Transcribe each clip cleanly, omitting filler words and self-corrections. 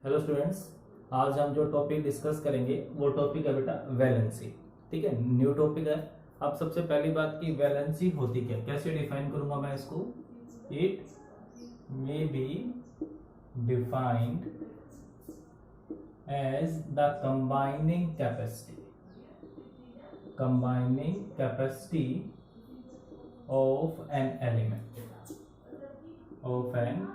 Hello students, आज हम जो टॉपिक डिस्कस करेंगे वो टॉपिक है बेटा वैलेंसी। ठीक है, न्यू टॉपिक है। अब सबसे पहली बात की वैलेंसी होती क्या, कैसे डिफाइन करूंगा मैं इसको। It may be defined as the combining capacity of an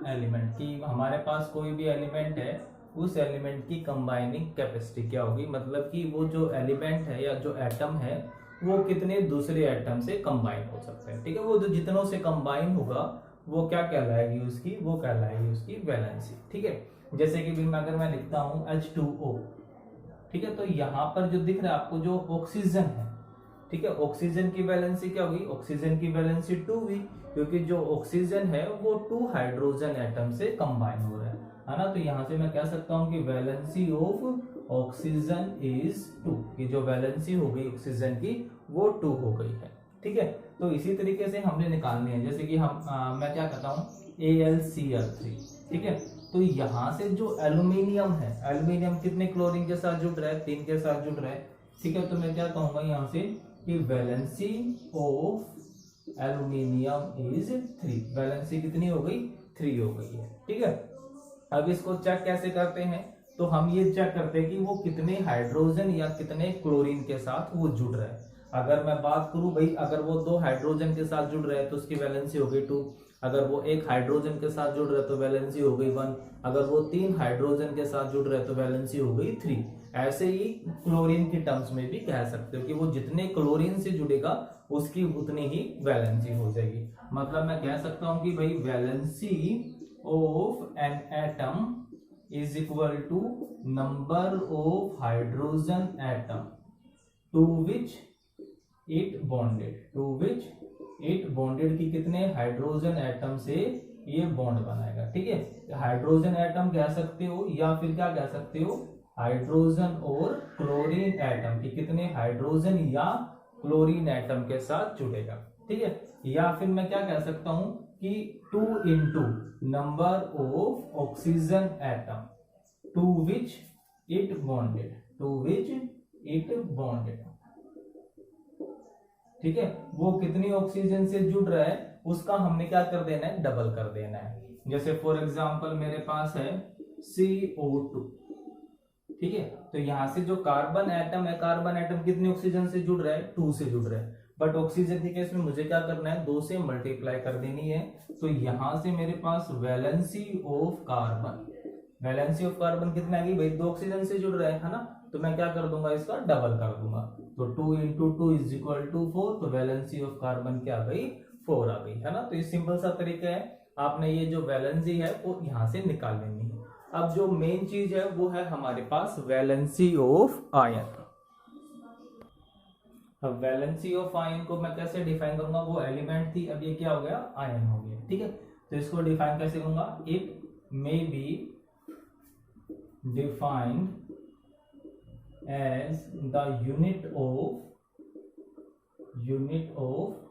element की हमारे पास कोई भी एलिमेंट है, उस एलिमेंट की कंबाइनिंग कैपेसिटी क्या होगी। मतलब कि वो जो एलिमेंट है या जो एटम है वो कितने दूसरे एटम से कंबाइन हो सकते हैं। ठीक है, वो जो जितनों से कंबाइन होगा वो क्या कहलाएगी, वो कहलाएगी उसकी वैलेंसी। ठीक है, जैसे कि अगर मैं लिखता हूं H2O, ठीक है, तो यहां पर जो दिख रहा है आपको जो ऑक्सीजन है, ठीक है, ऑक्सीजन की वैलेंसी क्या होगी, ऑक्सीजन की वैलेंसी 2 हुई, क्योंकि जो ऑक्सीजन है वो 2 हाइड्रोजन एटम से कंबाइन हो रहा है ना। तो यहां से मैं कह सकता हूं कि वैलेंसी ऑफ ऑक्सीजन इज 2, कि जो वैलेंसी हो गई ऑक्सीजन की वो 2 हो गई है। ठीक है, तो इसी तरीके से हमने निकालनी है, जैसे कि मैं क्या कहता हूं AlCl3। ठीक है, तो यहां से जो एल्यूमिनियम है, एल्यूमिनियम कितने क्लोरीन के साथ जुड़ रहा है, 3 के साथ जुड़ रहा है। ठीक है, तो मैं क्या कहूंगा यहां से कि valency of aluminium is 3। Valency कितनी हो गई, 3 हो गई है। ठीक है, अब इसको चेक कैसे करते हैं, तो हम ये चेक करते हैं कि वो कितने हाइड्रोजन या कितने क्लोरीन के साथ वो जुड़ रहा है। अगर मैं बात करूं भाई, अगर वो 2 हाइड्रोजन के साथ जुड़ रहे हैं तो उसकी वैलेंसी हो गई 2। अगर वो 1 हाइड्रोजन के साथ जुड़ रहा है तो वैलेंसी हो गई 1। अगर वो 3 हाइड्रोजन के साथ जुड़ रहे हैं तो वैलेंसी हो गई 3। ऐसे ही क्लोरीन की टर्म्स में भी कह सकते हो कि वो जितने क्लोरीन से जुड़ेगा उसकी उतनी ही वैलेंसी हो जाएगी। मतलब मैं कह सकता हूं कि भाई valency of an atom is equal to number of hydrogen atom to which it bonded की कितने हाइड्रोजन एटम से ये बॉन्ड बनाएगा। ठीक है, हाइड्रोजन एटम कह सकते हो या फिर क्या कह सकते हो, हाइड्रोजन और क्लोरीन एटम की कितने हाइड्रोजन या क्लोरीन एटम के साथ जुड़ेगा। ठीक है, या फिर मैं क्या कह सकता हूं कि 2 into number of oxygen atom to which it bonded. ठीक है, वो कितनी ऑक्सीजन से जुड़ रहा है उसका हमने क्या कर देना है, डबल कर देना है। जैसे फॉर एग्जांपल मेरे पास है CO2। ठीक है, तो यहां से जो कार्बन एटम है, कार्बन एटम कितनी ऑक्सीजन से जुड़ रहा है, 2 से जुड़ रहा है। बट ऑक्सीजन के केस में मुझे क्या करना है, 2 से मल्टीप्लाई कर देनी है। तो यहां से मेरे पास वैलेंसी ऑफ कार्बन कितना है भाई, 2 ऑक्सीजन से जुड़ रहा है ना। तो मैं क्या कर दूंगा, इसका डबल कर दूंगा। तो 2 इंटू 2 इज इक्वल टू 4। तो वैलेंसी ऑफ कार्बन क्या आ गई, 4 आ गई है ना। तो ये सिंपल सा तरीका है, आपने ये जो वैलेंसी है वो यहां से निकाल लेनी है। अब जो मेन चीज है वो है हमारे पास वैलेंसी ऑफ आयन। अब वैलेंसी ऑफ आयन को मैं कैसे डिफाइन करूंगा, वो एलिमेंट थी, अब ये क्या हो गया, आयन हो गया। ठीक है, तो इसको डिफाइन कैसे करूंगा, it may be defined as the unit of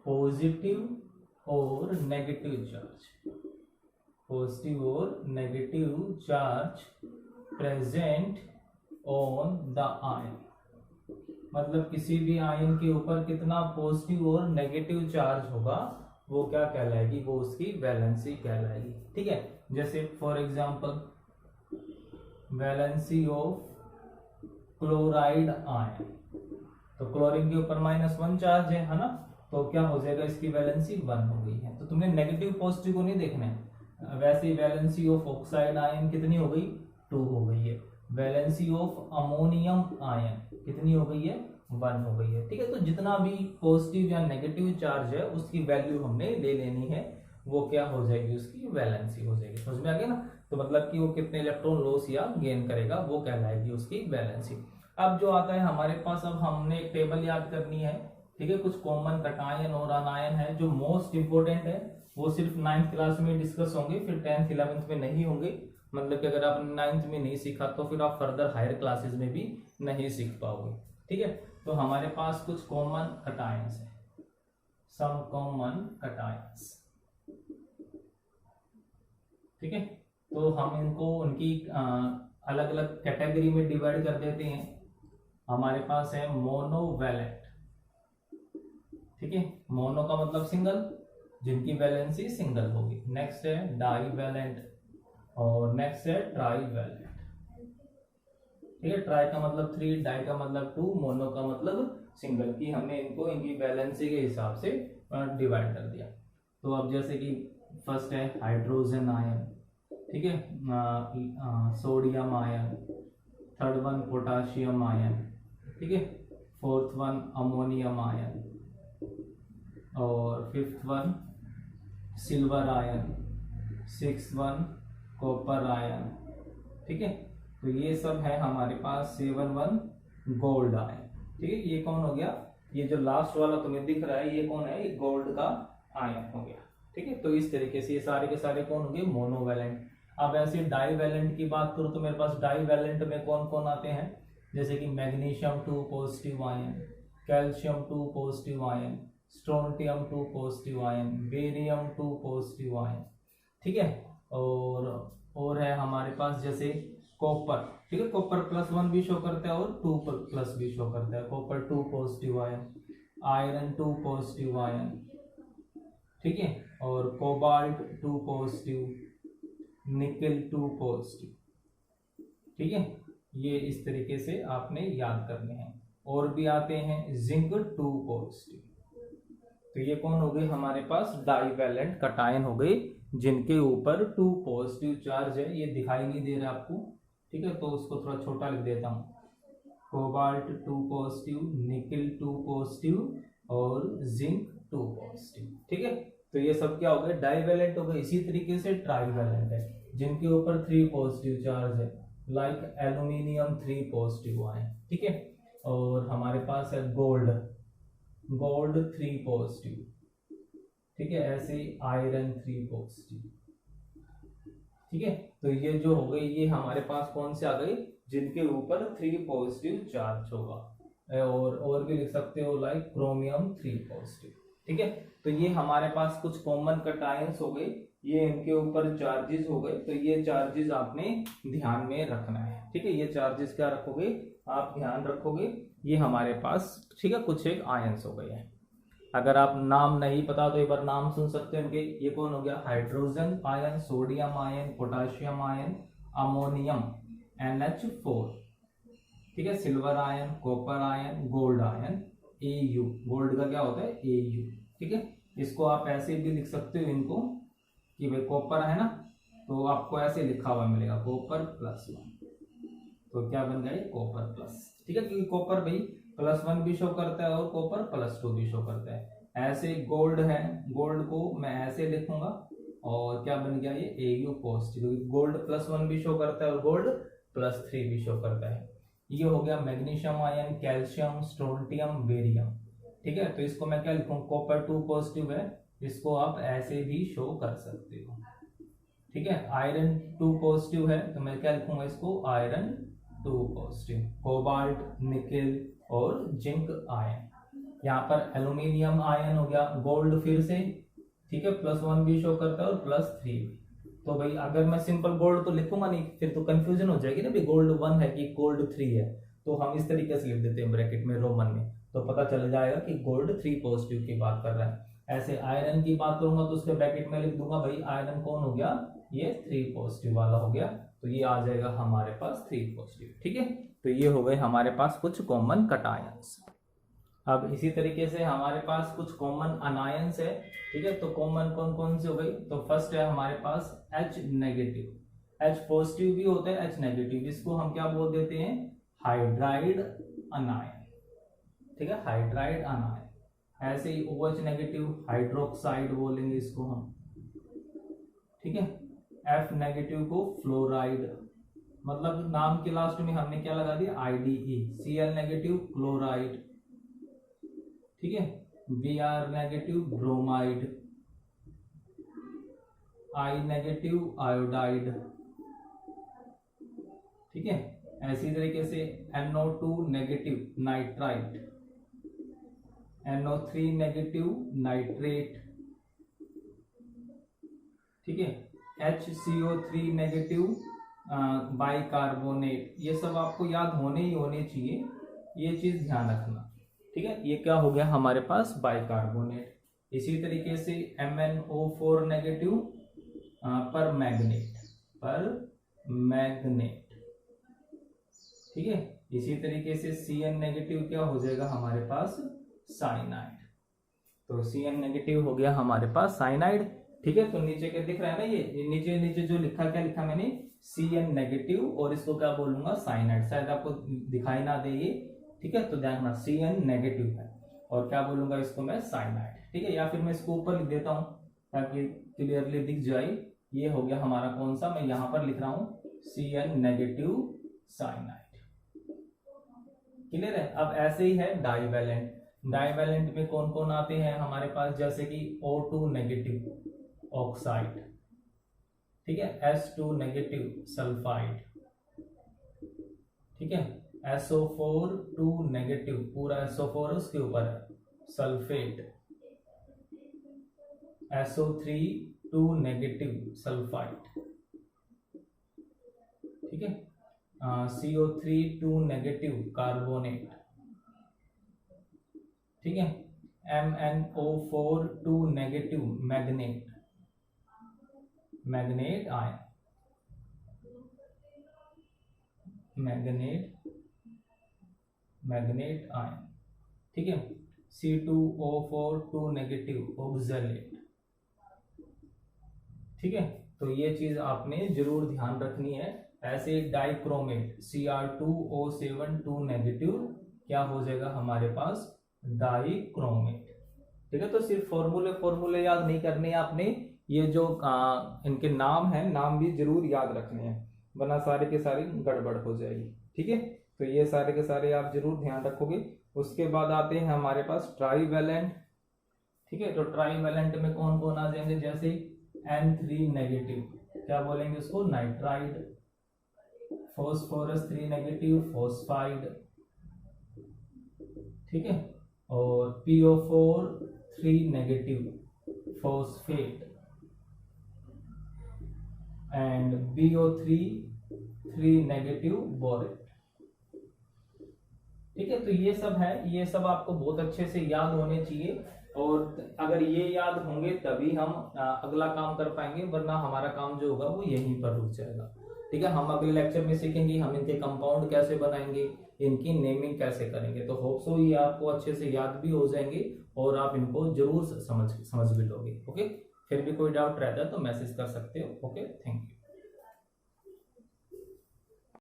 positive or negative charge present on the ion। मतलब किसी भी आयन के ऊपर कितना पॉजिटिव और नेगेटिव चार्ज होगा वो क्या कहलाएगी, वो उसकी वैलेंसी कहलाएगी। ठीक है, जैसे for example valency of chloride ion, तो क्लोरीन के ऊपर -1 चार्ज है ना, तो क्या हो जाएगा, इसकी वैलेंसी 1 हो गई है। तो तुमने नेगेटिव पॉजिटिव को नहीं देखना है। वैसे ही वैलेंसी ऑफ ऑक्साइड आयन कितनी हो गई, 2 हो गई है। वैलेंसी ऑफ अमोनियम आयन कितनी हो गई है, 1 हो गई है। ठीक है, तो जितना भी पॉजिटिव या नेगेटिव चार्ज है उसकी वैल्यू हमने ले लेनी है, वो क्या हो जाएगी, उसकी वैलेंसी हो जाएगी। समझ में आ गया ना। तो मतलब कि वो कितने इलेक्ट्रॉन लॉस या गेन करेगा वो कहलाएगी उसकी वैलेंसी। अब जो आता है हमारे पास, अब हमने एक टेबल याद करनी है। ठीक है, कुछ कॉमन कटायन और अनायन है जो मोस्ट इंपोर्टेंट है, वो सिर्फ 9th क्लास में डिस्कस होंगे, फिर 10th 11th में नहीं होंगे। मतलब कि अगर आपने 9th में नहीं सीखा तो फिर आप फर्दर हायर क्लासेस में भी नहीं सीख पाओगे। ठीक है, तो हमारे पास कुछ कॉमन कटायंस है, सम कॉमन कटायंस। ठीक है, तो हम इनको उनकी अलग अलग कैटेगरी में डिवाइड कर देते हैं। हमारे पास है मोनोवैलेंट, ठीक है, मोनो का मतलब सिंगल, जिनकी वैलेंसी सिंगल होगी। नेक्स्ट है डाईवैलेंट और नेक्स्ट है ट्राईवैलेंट, ठीक है। ट्राई का मतलब 3, डाई का मतलब 2, मोनो का मतलब सिंगल, की हमने इनको इनकी वैलेंसी के हिसाब से डिवाइड कर दिया। तो अब जैसे कि फर्स्ट है हाइड्रोजन आयन, ठीक है, sodium ion, third one potassium ion, ठीक है, फोर्थ वन अमोनियम आयन और fifth one silver ion, sixth one copper ion, ठीक है। तो ये सब है हमारे पास 7 वन गोल्ड आयन, ठीक है। ये कौन हो गया, ये जो लास्ट वाला तुम्हें दिख रहा है ये कौन है, ये गोल्ड का आयन हो गया, ठीक है। तो इस तरीके से ये सारे के सारे कौन होंगे, मोनोवैलेंट। अब ऐसे डाईवैलेंट की बात करूं तो मेरे पास डाईवैलेंट में कौन कौन आते हैं, जैसे कि magnesium 2 positive ion, calcium 2 positive ion, strontium 2 positive ion, barium 2 positive ion, ठीक है। और है हमारे पास जैसे कॉपर, ठीक है, कॉपर +1 भी शो करता है और 2+ भी शो करता है। Copper 2 positive ion, iron 2 positive ion, ठीक है, और कोबाल्ट 2 पॉजिटिव, निकल 2 पॉजिटिव, ठीक है। ये इस तरीके से आपने याद करने हैं। और भी आते हैं जिंक 2 पॉजिटिव। तो ये कौन हो गए हमारे पास, डाईवैलेंट कटायन हो गए, जिनके ऊपर 2 पॉजिटिव चार्ज है। ये दिखाई नहीं दे रहा आपको, ठीक है, तो उसको थोड़ा छोटा लिख देता हूँ। कोबाल्ट 2 पॉजिटिव, निकल 2 पॉजिटिव और जिंक 2 पॉजिटिव, ठीक है। तो ये सब क्या हो गए, डाईवैलेंट हो गए। इसी तरीके से ट्राईवैलेंट है, जिनके ऊपर 3 पॉजिटिव चार्ज है, लाइक एल्यूमिनियम 3 पॉजिटिव आए, ठीक है। और हमारे पास है गोल्ड 3 पॉजिटिव, ठीक है, ऐसे ही आयरन 3 पॉजिटिव, ठीक है। तो ये जो हो गई, ये हमारे पास कौन से आ गई, जिनके ऊपर 3 पॉजिटिव चार्ज होगा। और भी लिख सकते हो, लाइक क्रोमियम 3 पॉजिटिव, ठीक है। तो ये हमारे पास कुछ कॉमन कटायंस हो गए, ये इनके ऊपर चार्जेस हो गए। तो ये चार्जेस आपने ध्यान में रखना है, ठीक है। ये चार्जेस क्या रखोगे, आप ध्यान रखोगे। ये हमारे पास, ठीक है, कुछ एक आयंस हो गए हैं। अगर आप नाम नहीं पता तो एक बार नाम सुन सकते हैं इनके। ये कौन हो गया, hydrogen ion, sodium ion, potassium ion, ammonium NH4, ठीक है, silver ion, copper ion, gold ion, Au। Gold का क्या होता है, Au, ठीक है। इसको आप ऐसे भी लिख सकते हो इनको, कि भाई कॉपर है ना, तो आपको ऐसे लिखा हुआ मिलेगा, कॉपर +1। तो क्या बन गया, कॉपर प्लस, ठीक है, क्योंकि कॉपर भाई +1 भी शो करता है और कॉपर +2 भी शो करता है। ऐसे गोल्ड है, गोल्ड को मैं ऐसे लिखूंगा और क्या बन गया, ये Au पॉजिटिव, क्योंकि गोल्ड +1 भी शो करता है और गोल्ड +3 भी शो करता है। ये हो गया magnesium ion, calcium, strontium, barium, ठीक है। तो इसको मैं क्या लिखूं, कॉपर 2 पॉजिटिव है, इसको आप ऐसे भी शो कर सकते हो, ठीक है। आयरन 2 पॉजिटिव है, तो मैं क्या लिखूंगा इसको, आयरन 2 पॉजिटिव। कोबाल्ट, निकल और जिंक आयन। यहाँ पर एल्यूमिनियम आयन हो गया, गोल्ड फिर से, ठीक है, +1 भी शो करता है और +3 भी। तो भाई अगर मैं सिंपल गोल्ड तो लिखूंगा नहीं, फिर तो कंफ्यूजन हो जाएगी ना, भाई गोल्ड 1 है कि गोल्ड 3 है। तो हम इस तरीके से लिख देते हैं ब्रैकेट में, रोमन में, तो पता चल जाएगा कि गोल्ड 3 पॉजिटिव की बात कर रहा है। ऐसे आयरन की बात करूंगा तो उसके ब्रैकेट में लिख दूंगा, भाई आयरन कौन हो गया, ये 3 पॉजिटिव वाला हो गया। तो ये आ जाएगा हमारे पास 3 पॉजिटिव, ठीक है। तो ये हो गए हमारे पास कुछ कॉमन कटायंस। अब इसी तरीके से हमारे पास कुछ कॉमन अनायंस है, ठीक है। तो कॉमन कौन कौन से हो गई, तो फर्स्ट है हमारे पास H नेगेटिव। H पॉजिटिव भी होता है, H नेगेटिव, जिसको हम क्या बोल देते हैं, हाइड्राइड अनायन, ठीक है, हाइड्राइड अनायन। ऐसे ही OH नेगेटिव, हाइड्रोक्साइड बोलेंगे इसको हम, ठीक है। F नेगेटिव को फ्लोराइड, मतलब नाम के लास्ट में हमने क्या लगा दिया, IDE। Cl नेगेटिव क्लोराइड, ठीक है। Br negative bromide, I negative iodide, ठीक है। ऐसी तरीके से NO2 negative nitrite, NO3 negative nitrate, ठीक है। HCO3 नेगेटिव बाइकार्बोनेट, ये सब आपको याद होने ही होने चाहिए, ये चीज ध्यान रखना। ठीक है, ये क्या हो गया हमारे पास बाइकार्बोनेट। इसी तरीके से MnO4 नेगेटिव पर मैग्नेट। ठीक है, इसी तरीके से Cn नेगेटिव क्या हो जाएगा हमारे पास साइनाइड। तो Cn नेगेटिव हो गया हमारे पास साइनाइड। ठीक है, तो नीचे क्या दिख रहा है ना, ये नीचे नीचे जो लिखा, क्या लिखा मैंने, Cn नेगेटिव, और इसको क्या बोलूंगा साइनाइड, शायद आपको दिखाई ना दे ये। ठीक है, तो ध्यान रखना Cn नेगेटिव है और क्या बोलूंगा इसको मैं साइनाइड। ठीक है, या फिर मैं इसको ऊपर लिख देता हूं ताकि क्लियरली दिख जाए। ये हो गया हमारा कौन सा, मैं यहां पर लिख रहा हूं Cn नेगेटिव साइनाइड। क्लियर है। अब ऐसे ही है डाइवैलेंट। डाइवैलेंट में कौन कौन आते हैं हमारे पास, जैसे कि O2 नेगेटिव ऑक्साइड, ठीक है, S2 नेगेटिव सल्फाइड, ठीक है, SO4 2 नेगेटिव, पूरा SO4 उसके ऊपर है, सल्फेट, SO3 2 नेगेटिव सल्फाइड, ठीक है, CO3 2 नेगेटिव कार्बोनेट, ठीक है, MnO4 2 negative manganate ion, manganate ion, ठीक है, C2O4 2 नेगेटिव ऑक्सैलेट। ठीक है, तो ये चीज आपने जरूर ध्यान रखनी है। ऐसे डाइक्रोमेट Cr2O7 2 नेगेटिव क्या हो जाएगा हमारे पास डाइक्रोमेट। ठीक है, तो सिर्फ फॉर्मूले याद नहीं करने आपने, ये जो इनके नाम है, नाम भी जरूर याद रखने हैं, वरना सारे के सारे गड़बड़ हो जाएगी। ठीक है, तो ये सारे के सारे आप जरूर ध्यान रखोगे। उसके बाद आते हैं हमारे पास ट्राईवैलेंट। ठीक है, तो ट्राईवैलेंट में कौन कौन आ जाएंगे, जैसे N3 नेगेटिव, क्या बोलेंगे उसको, नाइट्राइड, फॉस्फोरस 3 नेगेटिव फॉस्फाइड, ठीक है, और PO4 3 negative phosphate, and BO3 3 negative borate. ठीक है, तो ये सब है, ये सब आपको बहुत अच्छे से याद होने चाहिए, और अगर ये याद होंगे तभी हम अगला काम कर पाएंगे, वरना हमारा काम जो होगा वो यहीं पर रुक जाएगा। ठीक है, हम अगले लेक्चर में सीखेंगे हम इनके कंपाउंड कैसे बनाएंगे, इनकी नेमिंग कैसे करेंगे। तो होप सो ये आपको अच्छे से याद भी हो जाएंगे और आप इनको जरूर समझ भी लोगे। ओके, फिर भी कोई डाउट रहता है तो मैसेज कर सकते हो। Okay, thank you.